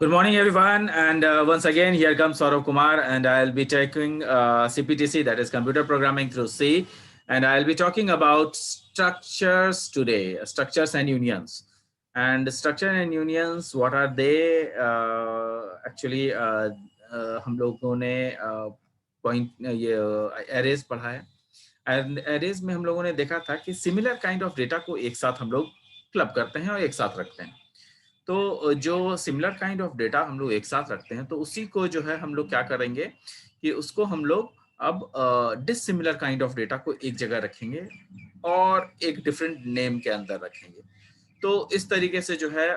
Good morning, everyone. And once again, here comes Saurav Kumar, and I'll be taking CPTC, that is computer programming through C. And I'll be talking about structures today, structures and unions. And structure and unions, what are they? Actually, हम लोगों ने point ये arrays पढ़ा है. And arrays में हम लोगों ने देखा था कि सिमिलर काइंड ऑफ डेटा को एक साथ हम लोग क्लब करते हैं और एक साथ रखते हैं. तो जो सिमिलर काइंड ऑफ डेटा हम लोग एक साथ रखते हैं, तो उसी को जो है हम लोग क्या करेंगे कि उसको हम लोग अब डिसिमिलर काइंड ऑफ डेटा को एक जगह रखेंगे और एक डिफरेंट नेम के अंदर रखेंगे. तो इस तरीके से जो है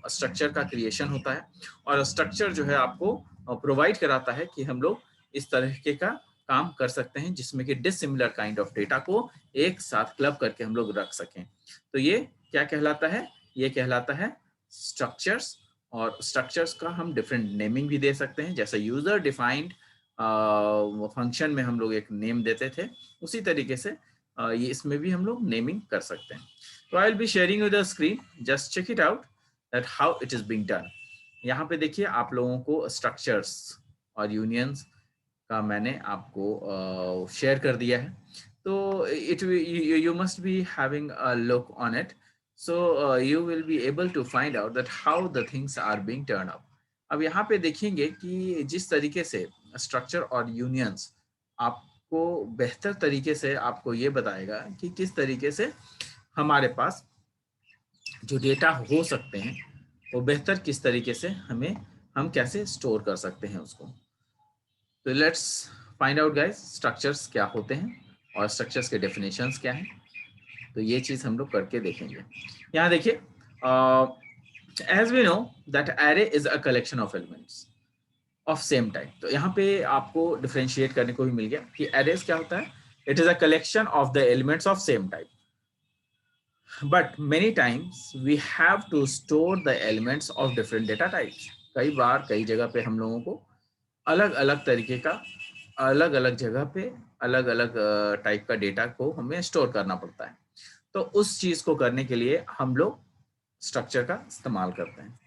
स्ट्रक्चर का क्रिएशन होता है, और स्ट्रक्चर जो है आपको प्रोवाइड कराता है कि हम लोग इस तरीके का काम कर सकते हैं जिसमें कि डिसिमिलर काइंड ऑफ डेटा को एक साथ क्लब करके हम लोग रख सकें. तो ये क्या कहलाता है? ये कहलाता है स्ट्रक्चर्स. और स्ट्रक्चर्स का हम डिफरेंट नेमिंग भी दे सकते हैं. जैसे यूजर डिफाइंड फंक्शन में हम लोग एक नेम देते थे, उसी तरीके से ये इसमें भी हम लोग नेमिंग कर सकते हैं. So I'll be sharing you the screen. Just check it out that how it is being done. यहाँ पे देखिए आप लोगों को स्ट्रक्चर्स और यूनियंस का मैंने आपको शेयर कर दिया है. तो it you must be having a look on it. So you will be able to find out that how the things are being turned up. अब यहाँ पे देखेंगे कि जिस तरीके से स्ट्रक्चर और यूनियंस आपको बेहतर तरीके से आपको ये बताएगा कि किस तरीके से हमारे पास जो डेटा हो सकते हैं वो बेहतर किस तरीके से हम कैसे स्टोर कर सकते हैं उसको. तो let's find out guys structures क्या होते हैं और स्ट्रक्चर्स के डेफिनेशंस क्या हैं. तो ये चीज हम लोग करके देखेंगे. यहाँ देखिए, as we know that array is a collection of elements of same type. तो यहाँ पे आपको डिफरेंशिएट करने को भी मिल गया कि एरेज क्या होता है. It is a collection of the elements of same type. But many times we have to store the elements of different data types. कई बार कई जगह पे हम लोगों को अलग अलग तरीके का अलग अलग जगह पे अलग अलग टाइप का डेटा को हमें स्टोर करना पड़ता है. तो उस चीज को करने के लिए हम लोग स्ट्रक्चर का इस्तेमाल करते हैं.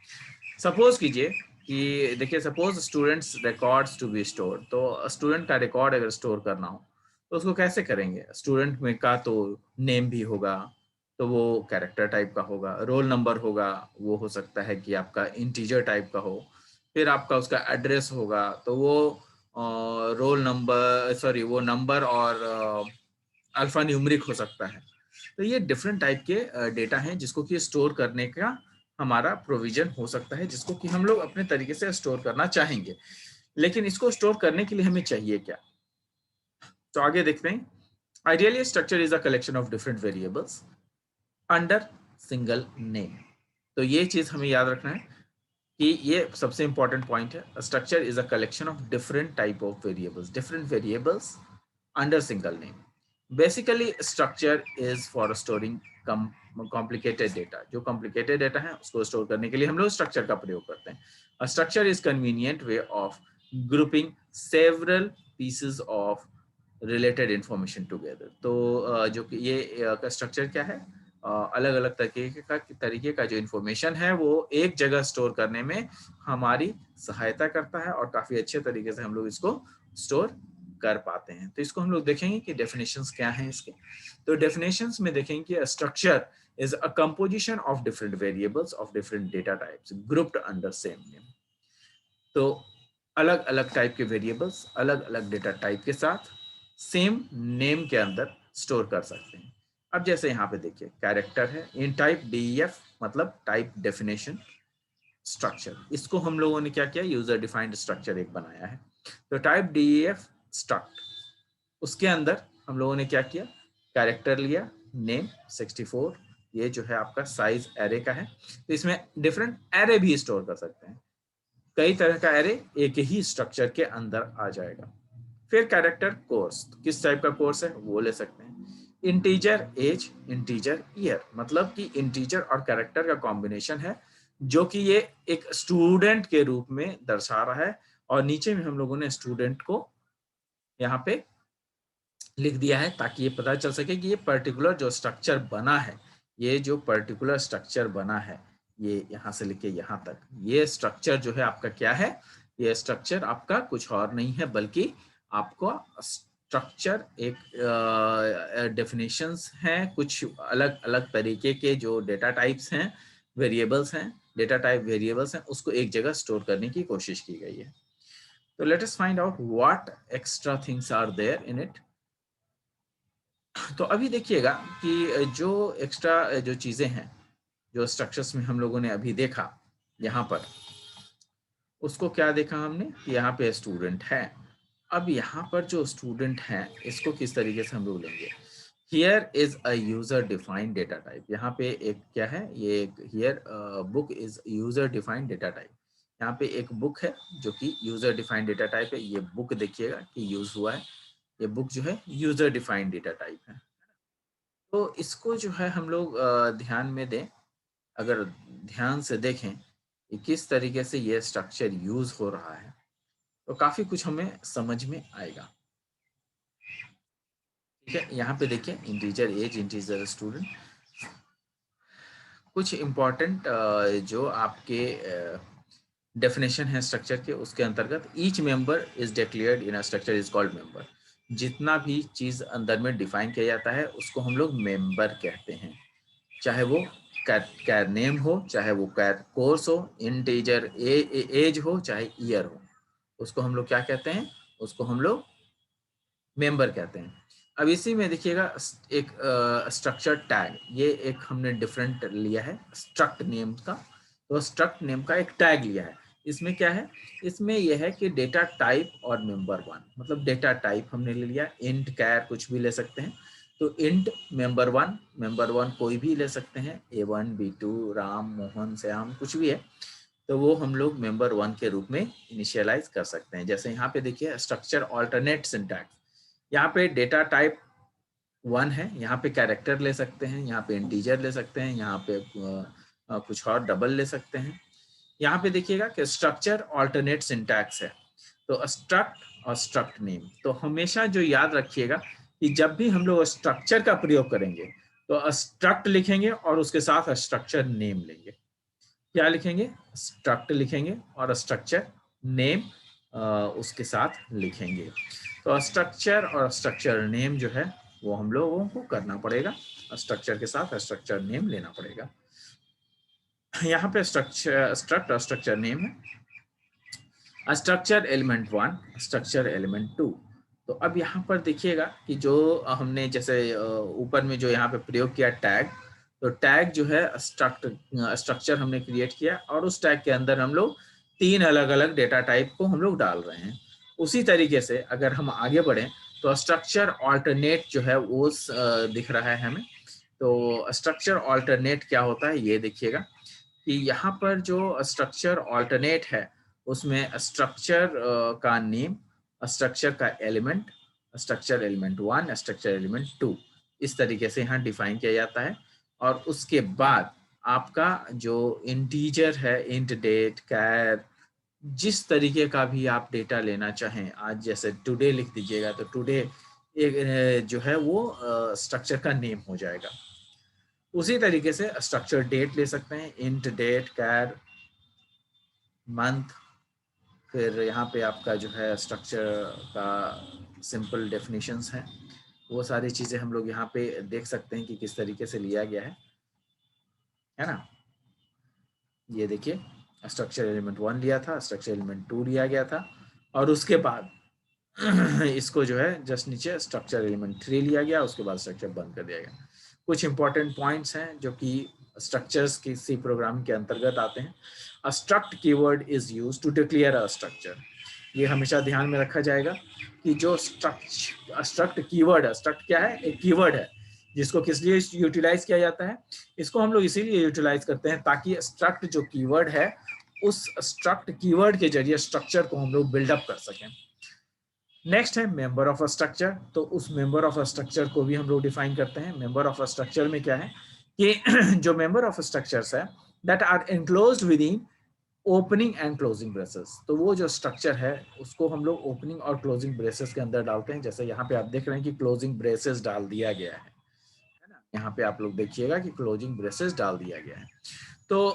सपोज कीजिए कि देखिए, suppose students records to be store. तो स्टूडेंट का रिकॉर्ड अगर स्टोर करना हो तो उसको कैसे करेंगे. स्टूडेंट में का तो नेम भी होगा, तो वो कैरेक्टर टाइप का होगा. रोल नंबर होगा, वो हो सकता है कि आपका इंटीजर टाइप का हो. फिर आपका उसका एड्रेस होगा, तो वो रोल नंबर सॉरी वो नंबर और अल्फा न्यूमरिक हो सकता है. तो ये डिफरेंट टाइप के डेटा हैं जिसको कि स्टोर करने का हमारा प्रोविजन हो सकता है, जिसको कि हम लोग अपने तरीके से स्टोर करना चाहेंगे. लेकिन इसको स्टोर करने के लिए हमें चाहिए क्या. तो आगे देखते हैं. Ideally structure is a collection of different variables under single name. तो ये चीज हमें याद रखना है कि ये सबसे इंपॉर्टेंट पॉइंट है. Structure is a collection of different type of variables under single name. Basically structure is for storing complicated data. जो कॉम्प्लिकेटेड डेटा है उसको स्टोर करने के लिए हम लोग स्ट्रक्चर का प्रयोग करते हैं. Structure is convenient way of grouping several pieces of related information together. तो जो कि ये स्ट्रक्चर क्या है, अलग अलग तरीके का जो इन्फॉर्मेशन है वो एक जगह स्टोर करने में हमारी सहायता करता है, और काफी अच्छे तरीके से हम लोग इसको स्टोर कर पाते हैं. तो इसको हम लोग देखेंगे कि डेफिनेशंस क्या हैं इसके. तो डेफिनेशंस में देखेंगे कि structure is a composition of different variables of different data types grouped under same name. तो अलग अलग टाइप के वेरिएबल्स अलग अलग डेटा टाइप के साथ सेम नेम के अंदर स्टोर कर सकते हैं. अब जैसे यहाँ पे देखिए कैरेक्टर है इन टाइप डीईएफ, मतलब टाइप डेफिनेशन स्ट्रक्चर. इसको हम लोगों ने क्या किया, यूजर डिफाइंड स्ट्रक्चर एक बनाया है. तो टाइप डीईएफ स्ट्रक्ट, उसके अंदर हम लोगों ने क्या किया, कैरेक्टर लिया, नेम 64, ये जो है आपका साइज एरे का है. तो इसमें डिफरेंट एरे भी स्टोर कर सकते हैं. कई तरह का एरे एक ही स्ट्रक्चर के अंदर आ जाएगा. फिर कैरेक्टर कोर्स, किस टाइप का कोर्स है वो ले सकते हैं. इंटीजर एज, इंटीजर ईयर, मतलब कि इंटीजर और कैरेक्टर का कॉम्बिनेशन है जो कि ये एक स्टूडेंट के रूप में दर्शा रहा है. और नीचे में हम लोगों ने स्टूडेंट को यहाँ पे लिख दिया है ताकि ये पता चल सके कि ये पर्टिकुलर जो स्ट्रक्चर बना है, ये जो पर्टिकुलर स्ट्रक्चर बना है ये यहाँ से लेके यहाँ तक, ये स्ट्रक्चर जो है आपका क्या है, ये स्ट्रक्चर आपका कुछ और नहीं है बल्कि आपको स्ट्रक्चर एक डेफिनेशंस हैं, कुछ अलग अलग तरीके के जो डेटा टाइप्स हैं, वेरिएबल्स हैं, डेटा टाइप वेरिएबल्स हैं, उसको एक जगह स्टोर करने की कोशिश की गई है। तो let us find out what extra things are there in it. तो अभी देखिएगा कि जो एक्स्ट्रा जो चीजें हैं, जो स्ट्रक्चर्स में हम लोगों ने अभी देखा, यहाँ पर उसको क्या देखा हमने कि यहाँ पे स्टूडेंट है। अब यहाँ पर जो स्टूडेंट है इसको किस तरीके से हम लोग लेंगे, here is a user defined data type. यहाँ पे एक क्या है, ये एक here book is user defined data type. यहाँ पे एक बुक है जो कि यूजर डिफाइंड डेटा टाइप है। ये बुक देखिएगा कि यूज हुआ है, ये बुक जो है यूजर डिफाइंड डेटा टाइप है। तो इसको जो है हम लोग ध्यान में दें, अगर ध्यान से देखें कि किस तरीके से ये स्ट्रक्चर यूज हो रहा है तो काफी कुछ हमें समझ में आएगा। ठीक है, यहाँ पे देखिए इंटीजर एज, इंटीजर स्टूडेंट, कुछ इम्पोर्टेंट जो आपके डेफिनेशन है स्ट्रक्चर के, उसके अंतर्गत each member is declared in a structure is called member. जितना भी चीज अंदर में डिफाइन किया जाता है उसको हम लोग मेंबर कहते हैं, चाहे वो कैर नेम हो, चाहे वो कैर कोर्स हो, इंटीजर एज हो, चाहे ईयर हो, उसको हम लोग क्या कहते हैं, उसको हम लोग मेंबर कहते हैं। अब इसी में देखिएगा एक स्ट्रक्चर टैग, ये एक हमने डिफरेंट लिया है स्ट्रक्ट नेम का। तो स्ट्रक्ट नेम का एक टैग लिया है। इसमें क्या है, इसमें यह है कि डेटा टाइप और मेंबर वन, मतलब डेटा टाइप हमने ले लिया, इंट कैर कुछ भी ले सकते हैं। तो इंट मेंबर वन कोई भी ले सकते हैं, A1 B2 राम मोहन श्याम कुछ भी है, तो वो हम लोग मेंबर वन के रूप में इनिशियलाइज कर सकते हैं। जैसे यहाँ पे देखिए स्ट्रक्चर ऑल्टरनेट सिंटैक्स, यहाँ पे डेटा टाइप वन है, यहाँ पे कैरेक्टर ले सकते हैं, यहाँ पे इंटीजर ले सकते हैं, यहाँ पे कुछ और डबल ले सकते हैं। यहाँ पे देखिएगा कि स्ट्रक्चर ऑल्टरनेट सिंटैक्स है, तो स्ट्रक्ट और स्ट्रक्ट नेम। तो हमेशा जो याद रखिएगा कि जब भी हम लोग स्ट्रक्चर का प्रयोग करेंगे तो स्ट्रक्ट लिखेंगे और उसके साथ स्ट्रक्चर नेम लेंगे। क्या लिखेंगे, स्ट्रक्ट लिखेंगे और स्ट्रक्चर नेम उसके साथ लिखेंगे। तो स्ट्रक्चर और स्ट्रक्चर नेम जो है वो हम लोगों को करना पड़ेगा, स्ट्रक्चर के साथ स्ट्रक्चर नेम लेना पड़ेगा। यहाँ पे स्ट्रक्चर स्ट्रक्ट और स्ट्रक्चर नेम है, structure element one, structure element two. तो अब यहाँ पर देखिएगा कि जो हमने जैसे ऊपर में जो यहाँ पे प्रयोग किया टैग, तो टैग जो है स्ट्रक्चर हमने क्रिएट किया और उस टैग के अंदर हम लोग 3 अलग अलग डेटा टाइप को हम लोग डाल रहे हैं। उसी तरीके से अगर हम आगे बढ़ें तो स्ट्रक्चर ऑल्टरनेट जो है वो दिख रहा है हमें। तो स्ट्रक्चर ऑल्टरनेट क्या होता है ये देखिएगा कि यहाँ पर जो स्ट्रक्चर ऑल्टरनेट है उसमें स्ट्रक्चर का नेम, स्ट्रक्चर का element, structure element one, structure element two, इस तरीके से यहाँ डिफाइन किया जाता है। और उसके बाद आपका जो इंटीजर है, इंट डेट कैर, जिस तरीके का भी आप डेटा लेना चाहें, आज जैसे टुडे लिख दीजिएगा तो टुडे एक जो है वो स्ट्रक्चर का नेम हो जाएगा। उसी तरीके से स्ट्रक्चर डेट ले सकते हैं, इंट डेट कैर मंथ, फिर यहाँ पे आपका जो है स्ट्रक्चर का सिंपल डेफिनेशंस हैं, वो सारी चीज़ें हम लोग यहाँ पे देख सकते हैं कि किस तरीके से लिया गया है ना। ये देखिए स्ट्रक्चर एलिमेंट वन लिया था, स्ट्रक्चर एलिमेंट टू लिया गया था और उसके बाद इसको जो है जस्ट नीचे स्ट्रक्चर एलिमेंट थ्री लिया गया, उसके बाद स्ट्रक्चर बंद कर दिया गया। कुछ इंपॉर्टेंट पॉइंट्स हैं जो कि स्ट्रक्चर्स की सी प्रोग्राम के अंतर्गत आते हैं। A struct keyword is used to declare a structure, ये हमेशा ध्यान में रखा जाएगा कि जो स्ट्रक्ट कीवर्ड है, स्ट्रक्ट क्या है, एक कीवर्ड है जिसको किस लिए यूटिलाइज किया जाता है, इसको हम लोग इसीलिए यूटिलाइज करते हैं ताकि स्ट्रक्ट जो कीवर्ड है उस स्ट्रक्ट कीवर्ड के जरिए स्ट्रक्चर को हम लोग बिल्डअप कर सकें। नेक्स्ट है मेंबर ऑफ अ स्ट्रक्चर, तो उस मेंबर ऑफ अ स्ट्रक्चर को भी हम लोग डिफाइन करते हैं। मेंबर ऑफ अ स्ट्रक्चर में क्या है कि जो मेंबर ऑफ स्ट्रक्चर्स है that are enclosed within opening and closing braces, तो वो जो स्ट्रक्चर है उसको हम लोग ओपनिंग और क्लोजिंग ब्रेसेस के अंदर डालते हैं। जैसे यहाँ पे आप देख रहे हैं कि क्लोजिंग ब्रेसेस डाल दिया गया है ना। यहाँ पे आप लोग देखिएगा कि क्लोजिंग ब्रेसेस डाल दिया गया है। तो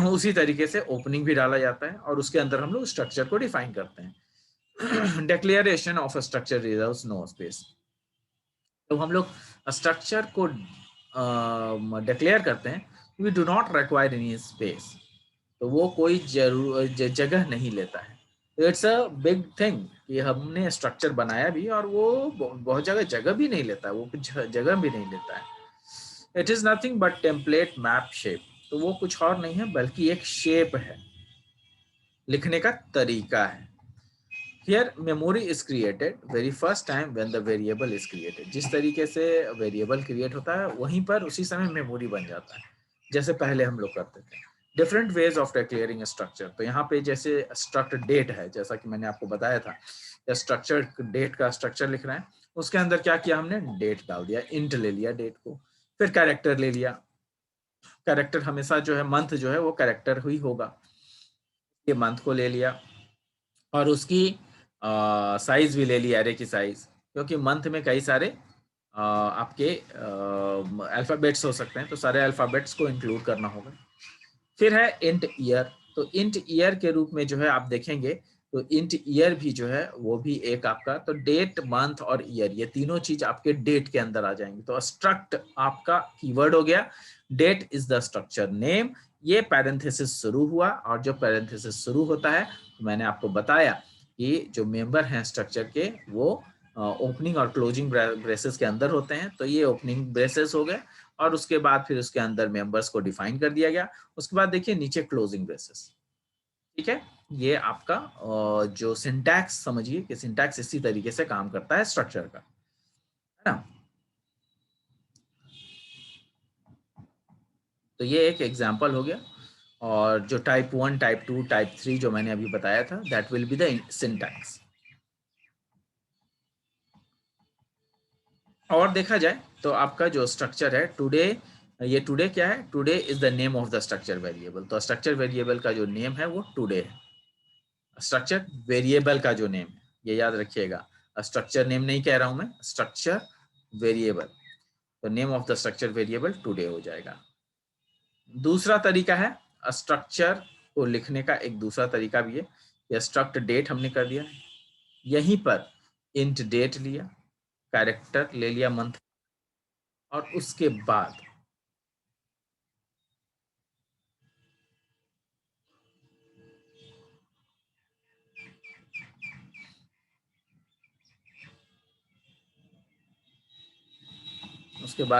उसी तरीके से ओपनिंग भी डाला जाता है और उसके अंदर हम लोग स्ट्रक्चर को डिफाइन करते हैं। Declaration of structure reserves no space. तो हम लोग स्ट्रक्चर को डिक्लेयर करते हैं, we do not require any space, तो वो कोई जगह नहीं लेता है। तो इट्स अ बिग थिंग कि हमने स्ट्रक्चर बनाया भी और वो बहुत जगह जगह भी नहीं लेता है, वो कुछ जगह भी नहीं लेता है। It is nothing but template map shape. तो वो कुछ और नहीं है बल्कि एक शेप है, लिखने का तरीका है। Here memory is created very first time when the variable is created। जिस तरीके से वेरिएबल क्रिएट होता है वहीं पर उसी समय मेमोरी बन जाता है, जैसे पहले हम लोग करते थे। Different ways of declaring structure. तो यहाँ पे जैसे स्ट्रक्ट डेट है, जैसा कि मैंने आपको बताया था, स्ट्रक्चर डेट का स्ट्रक्चर लिख रहे हैं, उसके अंदर क्या किया हमने, डेट डाल दिया, इंट ले लिया डेट को, फिर कैरेक्टर ले लिया। कैरेक्टर हमेशा जो है मंथ जो है वो कैरेक्टर ही होगा, ये मंथ को ले लिया और उसकी साइज भी ले ली, एरे की साइज, क्योंकि मंथ में कई सारे आपके अल्फ़ाबेट्स हो सकते हैं, तो सारे अल्फ़ाबेट्स को इंक्लूड करना होगा। फिर है इंट ईयर। तो इंट ईयर के रूप में जो है आप देखेंगे तो इंट ईयर भी जो है वो भी एक आपका, तो डेट मंथ और ईयर ये तीनों चीज आपके डेट के अंदर आ जाएंगे। तो स्ट्रक्ट आपका कीवर्ड हो गया, date is the structure name. ये पैरेंथेसिस शुरू हुआ और जो पैरेंथेसिस शुरू होता है, तो मैंने आपको बताया कि जो मेंबर हैं स्ट्रक्चर के वो ओपनिंग और क्लोजिंग ब्रेसेस के अंदर होते हैं। तो ये ओपनिंग ब्रेसेस हो गए और उसके बाद फिर उसके अंदर मेंबर्स को डिफाइन कर दिया गया। उसके बाद देखिए नीचे क्लोजिंग ब्रेसेस। ठीक है, ये आपका जो सिंटैक्स समझिए कि सिंटैक्स इसी तरीके से काम करता है स्ट्रक्चर का, है ना। तो ये एक एग्जांपल हो गया। और जो टाइप 1, टाइप 2, टाइप 3 जो मैंने अभी बताया था, that will be the syntax. और देखा जाए तो आपका जो स्ट्रक्चर है टुडे, ये टुडे क्या है, today is the name of the structure variable. तो स्ट्रक्चर वेरिएबल का जो नेम है वो टुडे है। स्ट्रक्चर वेरिएबल का जो नेम है, ये याद रखिएगा, स्ट्रक्चर नेम नहीं कह रहा हूं मैं, स्ट्रक्चर वेरिएबल। तो name of the structure variable today हो जाएगा। दूसरा तरीका है स्ट्रक्चर को लिखने का, एक दूसरा तरीका भी है। ये स्ट्रक्ट डेट हमने कर दिया, यहीं पर इंट डेट लिया, कैरेक्टर ले लिया मंथ, और उसके बाद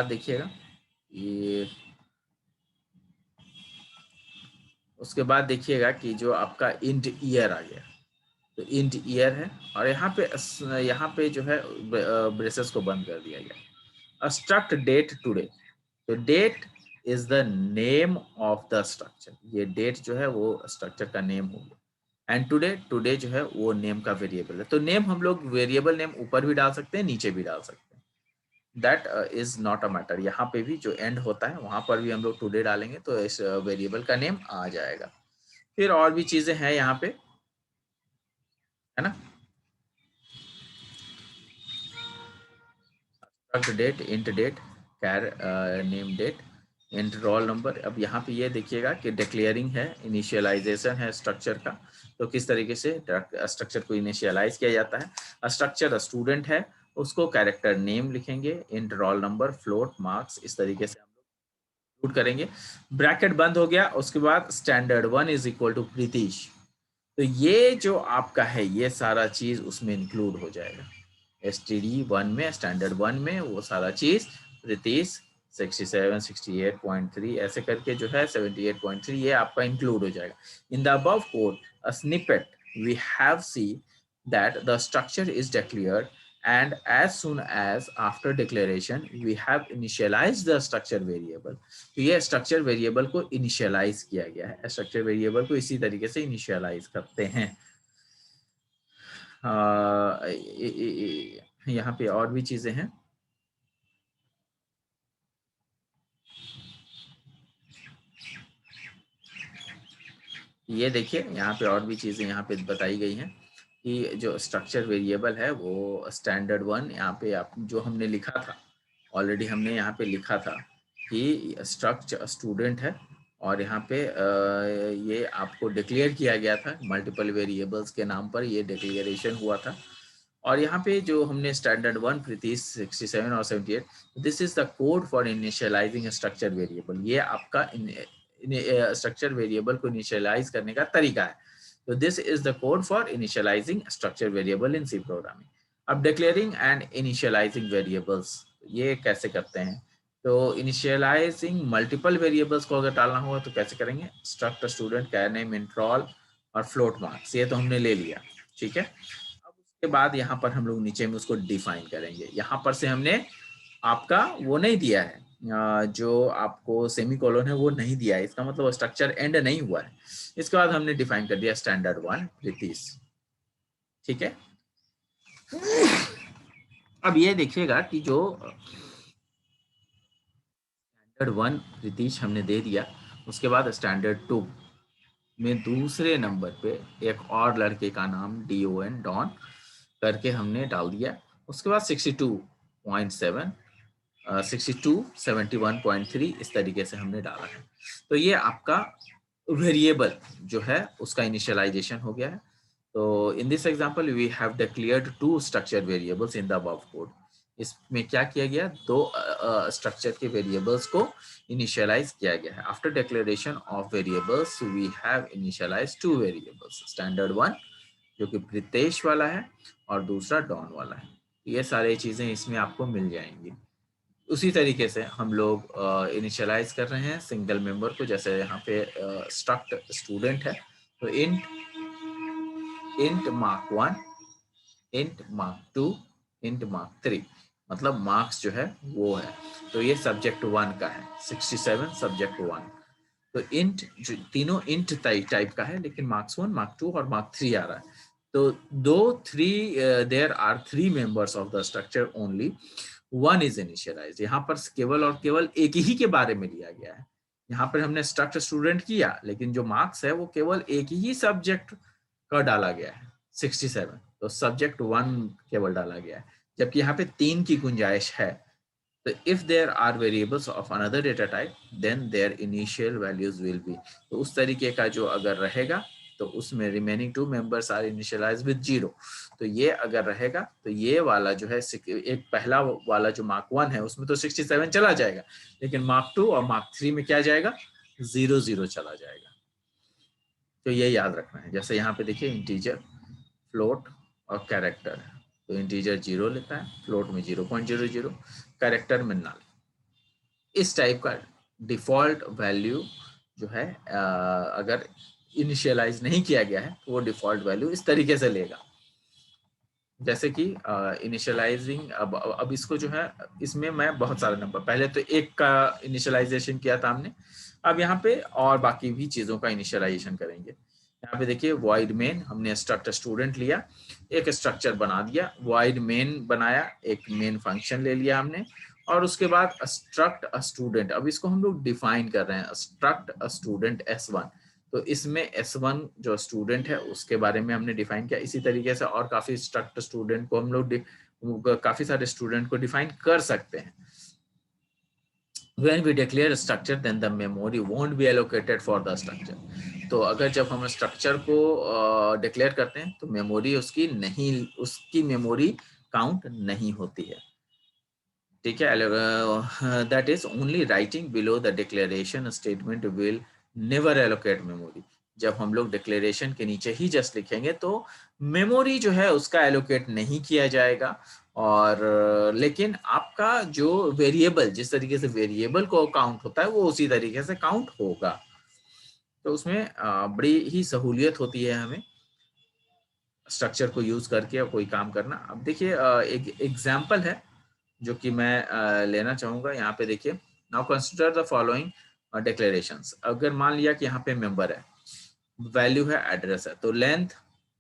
देखिएगा ये, उसके बाद देखिएगा कि जो आपका इंट ईयर आ गया, तो इंट ईयर है और यहाँ पे जो है ब्रेसेस को बंद कर दिया गया। Struct date today. तो date is the name of the structure, ये डेट जो है वो स्ट्रक्चर का नेम हो गया। एंड टुडे, टुडे जो है वो नेम का वेरिएबल है। तो नेम हम लोग वेरिएबल नेम ऊपर भी डाल सकते हैं, नीचे भी डाल सकते हैं, that is not a matter. यहाँ पे भी जो एंड होता है वहां पर भी हम लोग टुडे डालेंगे तो इस वेरिएबल का नेम आ जाएगा। फिर और भी चीजें हैं यहाँ पे, है ना। Date, int date, char name date, int roll number. अब यहाँ पे ये देखिएगा कि डिक्लेयरिंग है, इनिशियलाइजेशन है स्ट्रक्चर का। तो किस तरीके से स्ट्रक्चर को इनिशियलाइज किया जाता है। स्ट्रक्चर स्टूडेंट है, उसको कैरेक्टर नेम लिखेंगे, int roll number, float, marks, इस तरीके से हम लोग इंक्लूड करेंगे। ब्रैकेट बंद हो गया, उसके बाद standard 1 is equal to Pritish. तो ये जो आपका है ये सारा चीज उसमें इंक्लूड हो जाएगा। STD1 में, स्टैंडर्ड 1 में वो सारा चीज प्रीतिश 67, 68.3 ऐसे करके जो है 78.3 ये आपका इंक्लूड हो जाएगा। In the above code a snippet we have see that the structure is declared, and as soon as after declaration we have initialized the structure variable। तो ये स्ट्रक्चर वेरिएबल को इनिशियलाइज किया गया है, स्ट्रक्चर वेरिएबल को इसी तरीके से इनिशियलाइज करते हैं। यहाँ पे और भी चीजें हैं, ये देखिए यहाँ पे और भी चीजें यहाँ पे बताई गई हैं कि जो स्ट्रक्चर वेरिएबल है वो स्टैंडर्ड 1, यहाँ पे आप जो हमने लिखा था, ऑलरेडी हमने यहाँ पे लिखा था कि स्ट्रक्चर स्टूडेंट है और यहाँ पे ये आपको डिक्लेयर किया गया था मल्टीपल वेरिएबल्स के नाम पर, ये डिक्लेरेशन हुआ था। और यहाँ पे जो हमने स्टैंडर्ड 1 प्रीतीश 67 और 78, this is the code for initialising structure variable. ये आपका स्ट्रक्चर वेरिएबल को इनिशियलाइज करने का तरीका है। तो this is the code for initialising structure variable in C programming. अब डिक्लेयरिंग एंड इनिशियलाइजिंग वेरिएबल्स ये कैसे करते हैं? तो इनिशियलाइजिंग मल्टीपल वेरिएबल्स को अगर डालना होगा तो कैसे करेंगे? स्ट्रक्ट स्टूडेंट, कैर नेम, इंट्रॉल और फ्लोट मार्क्स, ये तो हमने ले लिया, ठीक है। अब उसके बाद यहाँ पर हम लोग नीचे में उसको डिफाइन करेंगे। यहाँ पर से हमने आपका वो नहीं दिया है, जो आपको सेमीकोलन है वो नहीं दिया है, इसका मतलब स्ट्रक्चर एंड नहीं हुआ है। इसके बाद हमने डिफाइन कर दिया स्टैंडर्ड 1 प्रीतीश, ठीक है। अब ये देखिएगा कि जो स्टैंडर्ड 1 प्रीतीश हमने दे दिया, उसके बाद स्टैंडर्ड 2 में दूसरे नंबर पे एक और लड़के का नाम DON डॉन करके हमने डाल दिया। उसके बाद 62.7 62 71.3 इस तरीके से हमने डाला है। तो ये आपका वेरिएबल जो है उसका इनिशियलाइजेशन हो गया है। तो in this example we have declared 2 structure variables in the above code. इसमें क्या किया गया? 2 स्ट्रक्चर के वेरिएबल्स को इनिशियलाइज किया गया है। After declaration of variables we have initialize 2 variables, standard 1 जो कि प्रीतेश वाला है और दूसरा डॉन वाला है। ये सारी चीजें इसमें आपको मिल जाएंगी। उसी तरीके से हम लोग इनिशियलाइज कर रहे हैं सिंगल मेंबर को। जैसे यहाँ पे स्ट्रक्ट स्टूडेंट है तो int mark 1, int mark 2, int mark 3, मतलब मार्क्स जो है वो है। तो ये सब्जेक्ट 1 का है, 67 सब्जेक्ट 1। तो इंट जो तीनों इंट टाइप का है, लेकिन मार्क्स 1, मार्क 2 और मार्क 3 आ रहा है। तो there are 3 members of the structure, only 1 is initialized. यहाँ पर केवल और केवल एक ही के बारे में लिया गया है। यहाँ पर हमने स्ट्रक्ट स्टूडेंट किया, लेकिन जो मार्क्स है वो केवल एक ही सब्जेक्ट का डाला गया है, 67। तो सब्जेक्ट 1 केवल डाला गया है, जबकि यहाँ पे 3 की गुंजाइश है। तो if there are variables of another data type, then their initial values will be, तो उस तरीके का जो अगर रहेगा तो उसमें remaining 2 members are initialized with 0। तो ये अगर रहेगा तो ये वाला जो है एक पहला वाला जो मार्क 1 है उसमें तो 67 चला जाएगा, लेकिन मार्क 2 और मार्क 3 में क्या जाएगा? 0 चला जाएगा। तो ये याद रखना है। जैसे यहाँ पे देखिए इंटीजर, फ्लोट और कैरेक्टर है। तो इंटीजर 0 लेता है, फ्लोट में 0.00, कैरेक्टर में नल। इस टाइप का डिफॉल्ट वैल्यू जो है अगर इनिशियलाइज नहीं किया गया है तो वो डिफॉल्ट वैल्यू इस तरीके से लेगा। जैसे कि इनिशियलाइजिंग, अब इसको जो है इसमें मैं बहुत सारे नंबर, पहले तो एक का इनिशियलाइजेशन किया था हमने, अब यहाँ पे और बाकी भी चीजों का इनिशियलाइजेशन करेंगे। यहाँ पे देखिए वॉइड मेन, हमने स्ट्रक्ट स्टूडेंट लिया, एक स्ट्रक्चर बना दिया, वॉइड मेन बनाया, एक मेन फंक्शन ले लिया हमने, और उसके बाद स्ट्रक्ट स्टूडेंट। अब इसको हम लोग डिफाइन कर रहे हैं, स्ट्रक्ट स्टूडेंट S1। तो इसमें S1 जो स्टूडेंट है उसके बारे में हमने डिफाइन किया। इसी तरीके से और काफी स्ट्रक्ट स्टूडेंट को हम लोग काफी सारे स्टूडेंट को डिफाइन कर सकते हैं। When we declare a structure, then the memory won't be allocated for the structure। तो अगर जब हम स्ट्रक्चर को डिक्लेयर करते हैं तो मेमोरी उसकी मेमोरी काउंट नहीं होती है, ठीक है। That is only writing below the declaration statement will never allocate memory. जब हम लोग डिक्लेरेशन के नीचे ही जस्ट लिखेंगे तो मेमोरी जो है उसका एलोकेट नहीं किया जाएगा। और लेकिन आपका जो वेरिएबल, जिस तरीके से वेरिएबल को काउंट होता है वो उसी तरीके से काउंट होगा। तो उसमें बड़ी ही सहूलियत होती है हमें स्ट्रक्चर को यूज करके कोई काम करना। अब देखिए एक एग्जाम्पल है जो कि मैं लेना चाहूंगा। यहाँ पे देखिए, now consider the following declarations. अगर मान लिया कि यहाँ पे मेंबर है, वैल्यू है, एड्रेस है, तो लेंथ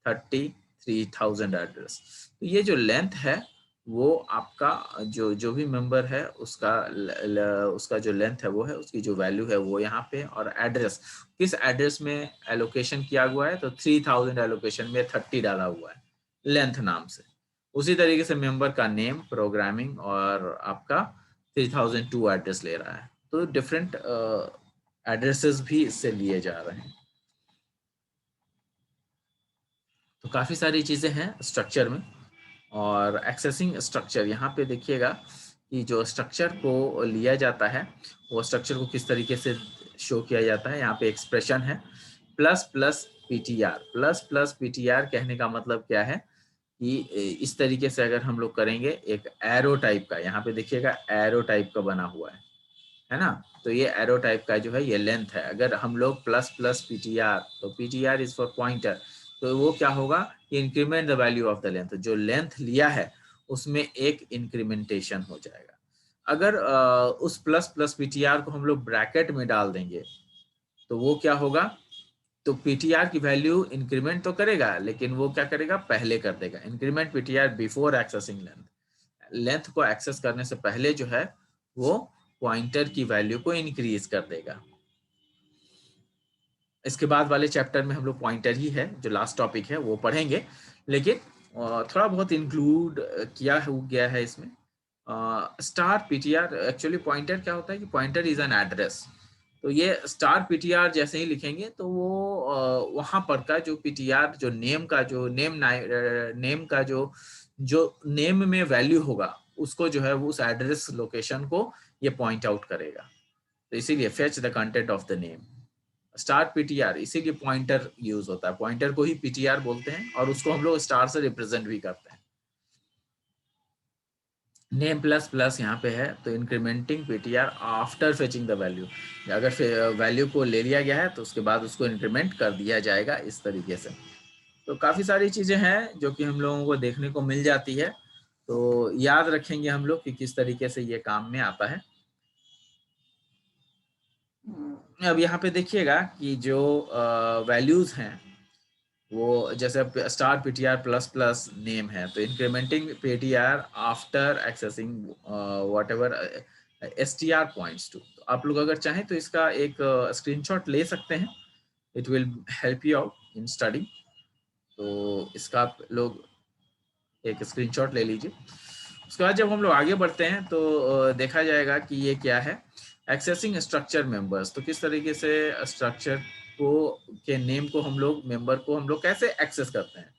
33,000 एड्रेस। तो ये जो लेंथ है वो आपका जो भी मेंबर है उसका जो लेंथ है वो है, उसकी जो वैल्यू है वो यहाँ पे, और एड्रेस किस एड्रेस में एलोकेशन किया हुआ है, तो 3000 एलोकेशन में 30 डाला हुआ है लेंथ नाम से। उसी तरीके से मेंबर का नेम, प्रोग्रामिंग और आपका 3002 एड्रेस ले रहा है। तो डिफरेंट एड्रेसेस भी इससे लिए जा रहे हैं। तो काफ़ी सारी चीज़ें हैं स्ट्रक्चर में। और एक्सेसिंग स्ट्रक्चर, यहाँ पे देखिएगा कि जो स्ट्रक्चर को लिया जाता है वो स्ट्रक्चर को किस तरीके से शो किया जाता है। यहाँ पे एक्सप्रेशन है plus plus PTR. Plus plus PTR कहने का मतलब क्या है कि इस तरीके से अगर हम लोग करेंगे, एक एरो टाइप का, यहाँ पे देखिएगा एरो टाइप का बना हुआ है ना। तो ये एरो टाइप का जो है ये लेंथ है। अगर हम लोग प्लस प्लस पीटीआर, तो पीटीआर इज फॉर पॉइंटर, तो वो क्या होगा, increment the value of the length. जो लेंथ लिया है उसमें एक इंक्रीमेंटेशन हो जाएगा। अगर उस प्लस प्लस पीटीआर को हम लोग ब्रैकेट में डाल देंगे तो वो क्या होगा, तो पीटीआर की वैल्यू इंक्रीमेंट तो करेगा, लेकिन वो क्या करेगा, पहले कर देगा increment PTR before accessing length. Length को एक्सेस करने से पहले जो है वो पॉइंटर की वैल्यू को इंक्रीज कर देगा। इसके बाद वाले चैप्टर में हम लोग पॉइंटर ही है, जो लास्ट टॉपिक है वो पढ़ेंगे, लेकिन थोड़ा बहुत इंक्लूड किया गया है इसमें। स्टार पीटीआर, एक्चुअली पॉइंटर क्या होता है कि पॉइंटर इज एन एड्रेस। तो ये स्टार पीटीआर जैसे ही लिखेंगे तो वो वहां पर का जो पीटीआर, जो नेम का, जो नेम का जो नेम में वैल्यू होगा उसको जो है वो उस एड्रेस लोकेशन को ये पॉइंट आउट करेगा। तो इसीलिए fetch the content of the name, star PTR, इसीलिए पॉइंटर यूज होता है। पॉइंटर को ही पीटीआर बोलते हैं और उसको हम लोग स्टार से रिप्रेजेंट भी करते हैं। नेम प्लस प्लस यहाँ पे है, तो incrementing PTR after fetching the value. अगर वैल्यू को ले लिया गया है तो उसके बाद उसको इंक्रीमेंट कर दिया जाएगा इस तरीके से। तो काफ़ी सारी चीज़ें हैं जो कि हम लोगों को देखने को मिल जाती है, तो याद रखेंगे हम लोग कि किस तरीके से ये काम में आता है। अब यहाँ पे देखिएगा कि जो वैल्यूज़ हैं वो जैसे star PTR plus plus name है, तो incrementing PTR after accessing whatever STR points to. तो आप लोग अगर चाहें तो इसका एक स्क्रीनशॉट ले सकते हैं, it will help you out in study. तो इसका आप लोग एक स्क्रीनशॉट ले लीजिए। उसके बाद जब हम लोग आगे बढ़ते हैं तो देखा जाएगा कि ये क्या है, एक्सेसिंग स्ट्रक्चर मेंबर्स। तो किस तरीके से स्ट्रक्चर को के नेम को हम लोग, मेंबर को हम लोग कैसे एक्सेस करते हैं।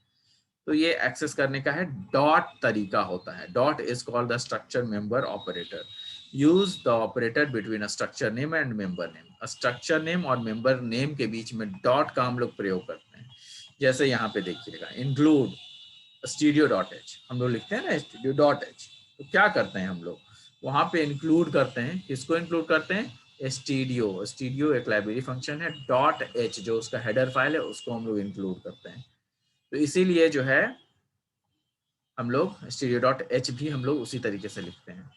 तो ये एक्सेस करने का है डॉट तरीका होता है। Dot is called the structure member operator. Use the operator between a structure name and member name. Structure name और मेंबर नेम के बीच में डॉट का हम लोग प्रयोग करते हैं। जैसे यहाँ पे देखिएगा, इंक्लूड स्टूडियो डॉट एच, हम लोग लिखते हैं ना स्टूडियो डॉट एच, तो क्या करते हैं हम लोग वहां पे इंक्लूड करते हैं, किसको इंक्लूड करते हैं, स्टूडियो। स्टूडियो एक लाइब्रेरी फंक्शन है, डॉट एच जो उसका हेडर फाइल है उसको हम लोग इंक्लूड करते हैं। तो इसीलिए जो है हम लोग स्टूडियो डॉट एच भी हम लोग उसी तरीके से लिखते हैं।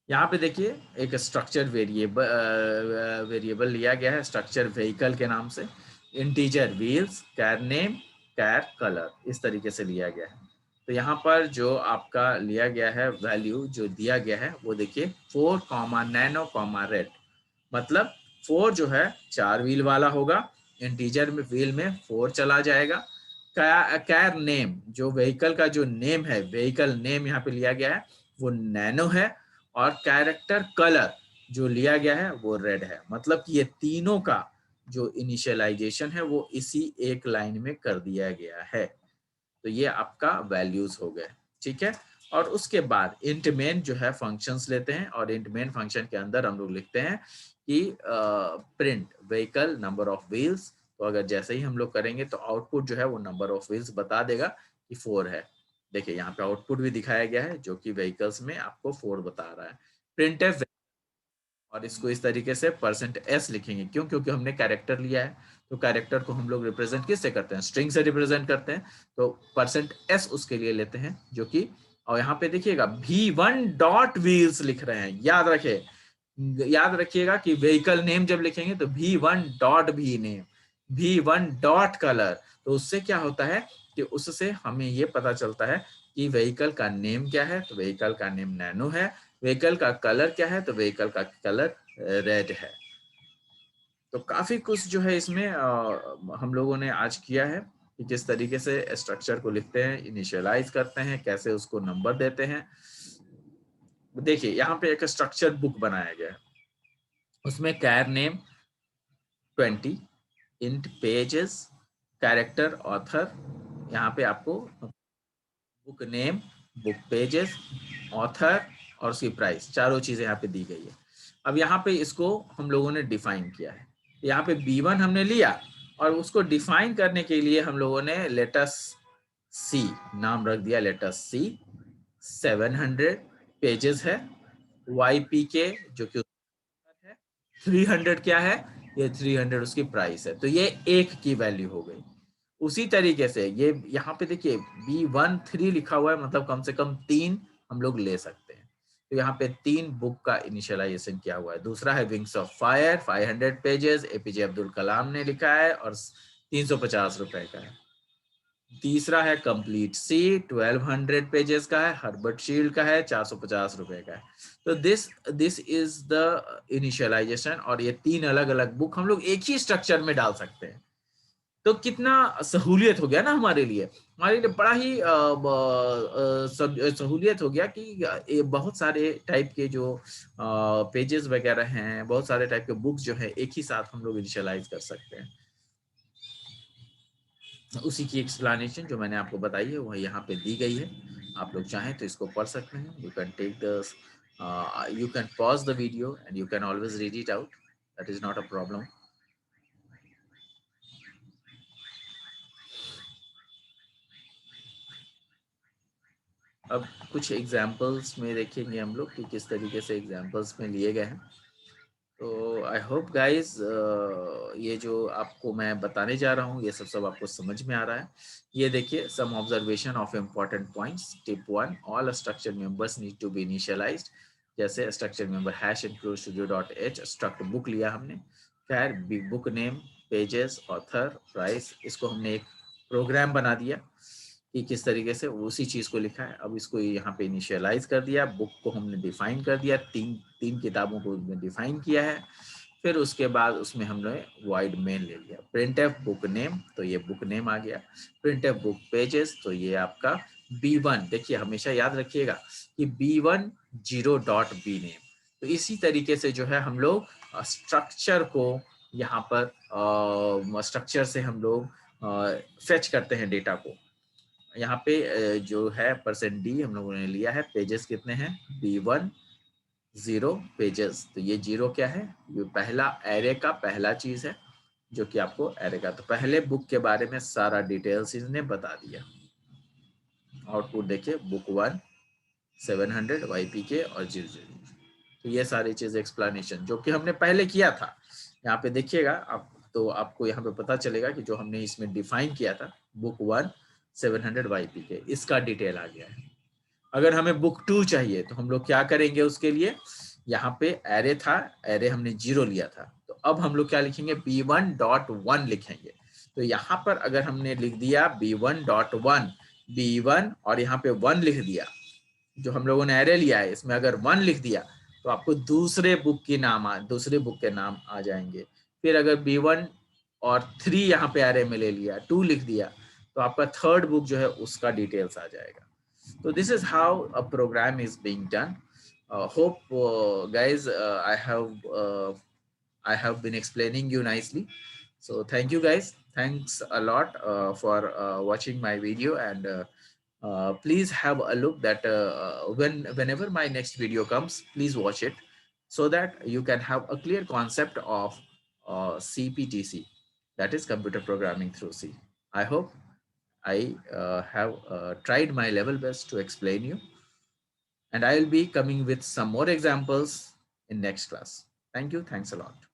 यहाँ पे देखिए एक स्ट्रक्चर वेरिएबल लिया गया है स्ट्रक्चर व्हीकल के नाम से, इंटीजर व्हील्स, कैर नेम, कैर कलर, इस तरीके से लिया गया है। तो यहाँ पर जो आपका लिया गया है वैल्यू जो दिया गया है वो देखिए 4 नैनो रेड, मतलब 4 जो है 4 व्हील वाला होगा, इंटीजर में व्हील में 4 चला जाएगा। कैर नेम, जो व्हीकल का जो नेम है, व्हीकल नेम यहाँ पे लिया गया है वो नैनो है, और कैरेक्टर कलर जो लिया गया है वो रेड है। मतलब कि ये तीनों का जो इनिशियलाइजेशन है वो इसी एक लाइन में कर दिया गया है। तो ये आपका वैल्यूज हो गए, ठीक है। और उसके बाद इंट मेन जो है फंक्शंस लेते हैं, और इंट मेन फंक्शन के अंदर हम लोग लिखते हैं कि print vehicle number of wheels. तो अगर जैसे ही हम लोग करेंगे तो आउटपुट जो है वो नंबर ऑफ व्हील्स बता देगा कि 4 है। देखिए यहाँ पे आउटपुट भी दिखाया गया है जो कि व्हीकल्स में आपको 4 बता रहा है। प्रिंट एफ, और इसको इस तरीके से %s लिखेंगे, क्यों, क्योंकि हमने कैरेक्टर लिया है। तो कैरेक्टर को हम लोग रिप्रेजेंट किससे करते हैं, स्ट्रिंग से रिप्रेजेंट करते हैं, तो %s उसके लिए लेते हैं जो कि, और यहाँ पे देखिएगा V1 डॉट व्हील्स लिख रहे हैं। याद रखिएगा कि व्हीकल नेम जब लिखेंगे तो V1 डॉट भी नेम, V1 डॉट कलर। तो उससे क्या होता है कि उससे हमें ये पता चलता है कि व्हीकल का नेम क्या है, तो व्हीकल का नेम नैनो है। व्हीकल का कलर क्या है, तो व्हीकल का कलर रेड है। तो काफी कुछ जो है इसमें हम लोगों ने आज किया है कि किस तरीके से स्ट्रक्चर को लिखते हैं, इनिशियलाइज करते हैं, कैसे उसको नंबर देते हैं। देखिए यहाँ पे एक स्ट्रक्चर बुक बनाया गया है, उसमें char name 20, int pages, character author, यहाँ पे आपको book name, book pages, author और उसकी प्राइस, चारों चीजें यहाँ पे दी गई है। अब यहाँ पे इसको हम लोगों ने डिफाइन किया है। यहाँ पे B1 हमने लिया और उसको डिफाइन करने के लिए हम लोगों ने लेटस सी नाम रख दिया, लेटस सी। 700 पेजेस है, YPK जो कि है, 300 क्या है, ये 300 उसकी प्राइस है, तो ये एक की वैल्यू हो गई। उसी तरीके से ये यहाँ पे देखिए B13 लिखा हुआ है, मतलब कम से कम 3 हम लोग ले सकते हैं। तो यहाँ पे 3 बुक का इनिशियलाइजेशन किया हुआ है। दूसरा है wings of fire, 500 pages, APJ Abdul Kalam ने लिखा है और 350 रुपए का है। तीसरा है कंप्लीट सी, 1200 पेजेस का है, हर्बर्ट शील्ड का है, 450 रुपए का है। तो दिस इज द इनिशियलाइजेशन, और ये 3 अलग अलग बुक हम लोग एक ही स्ट्रक्चर में डाल सकते हैं। तो कितना सहूलियत हो गया ना हमारे लिए, बड़ा ही सहूलियत हो गया कि बहुत सारे टाइप के जो पेजेस वगैरह हैं, बहुत सारे टाइप के बुक्स जो है एक ही साथ हम लोग इनिशियलाइज कर सकते हैं। उसी की एक्सप्लेनेशन जो मैंने आपको बताई है वह यहाँ पे दी गई है। आप लोग चाहें तो इसको पढ़ सकते हैं। You can take the you can pause the video and you can always read it out, that is not a problem. अब कुछ एग्जाम्पल्स में देखेंगे हम लोग कि किस तरीके से एग्जाम्पल्स में लिए गए हैं। तो आई होप गाइज ये जो आपको मैं बताने जा रहा हूँ ये सब आपको समझ में आ रहा है। ये देखिए some observation of important points. Tip 1, all structure members need to be initialized. जैसे structure member #include_studio.h struct book लिया हमने, char book name, pages, author, price, इसको हमने एक प्रोग्राम बना दिया कि किस तरीके से उसी चीज को लिखा है। अब इसको यहाँ पे इनिशियलाइज कर दिया, बुक को हमने डिफाइन कर दिया, तीन किताबों को डिफाइन किया है। फिर उसके बाद उसमें हमने वाइड मेन ले लिया। प्रिंट एफ बुक नेम, तो ये बुक नेम आ गया। प्रिंट एफ बुक पेजेस, तो ये आपका B1, देखिए हमेशा याद रखिएगा कि B1 0.B नेम। तो इसी तरीके से जो है हम लोग स्ट्रक्चर को यहाँ पर स्ट्रक्चर से हम लोग फेच करते हैं डेटा को। यहाँ पे जो है %D हम लोगों ने लिया है। पेजेस कितने हैं, B1 0 पेजेस, तो ये 0 क्या है, ये पहला एरे का पहला चीज है जो कि आपको एरे का, तो पहले बुक के बारे में सारा डिटेल्स इसने बता दिया। आउटपुट देखिए बुक 1 700 YPK और 000, तो ये सारी चीज एक्सप्लेनेशन जो कि हमने पहले किया था। यहाँ पे देखिएगा आप, तो आपको यहाँ पे पता चलेगा कि जो हमने इसमें डिफाइन किया था बुक 1 700 YPK, इसका डिटेल आ गया है। अगर हमें बुक 2 चाहिए तो हम लोग क्या करेंगे, उसके लिए यहाँ पे एरे था, एरे हमने 0 लिया था, तो अब हम लोग क्या लिखेंगे, B1.1 लिखेंगे। तो यहाँ पर अगर हमने लिख दिया B1.1 B1 और यहाँ पे 1 लिख दिया, जो हम लोगों ने एरे लिया है इसमें अगर 1 लिख दिया तो आपको दूसरे बुक के नाम आ जाएंगे। फिर अगर B1 और 3 यहाँ पे एरे में ले लिया, 2 लिख दिया, तो आपका थर्ड बुक जो है उसका डिटेल्स आ जाएगा। So this is how a program is being done. Hope guys, I have been explaining you nicely. So thank you guys. Thanks a lot for watching my video, and please have a look that whenever my next video comes, please watch it so that you can have a clear concept of CPTC, that is computer programming through C. I hope I have tried my level best to explain you, and I will be coming with some more examples in next class. Thank you. Thanks a lot.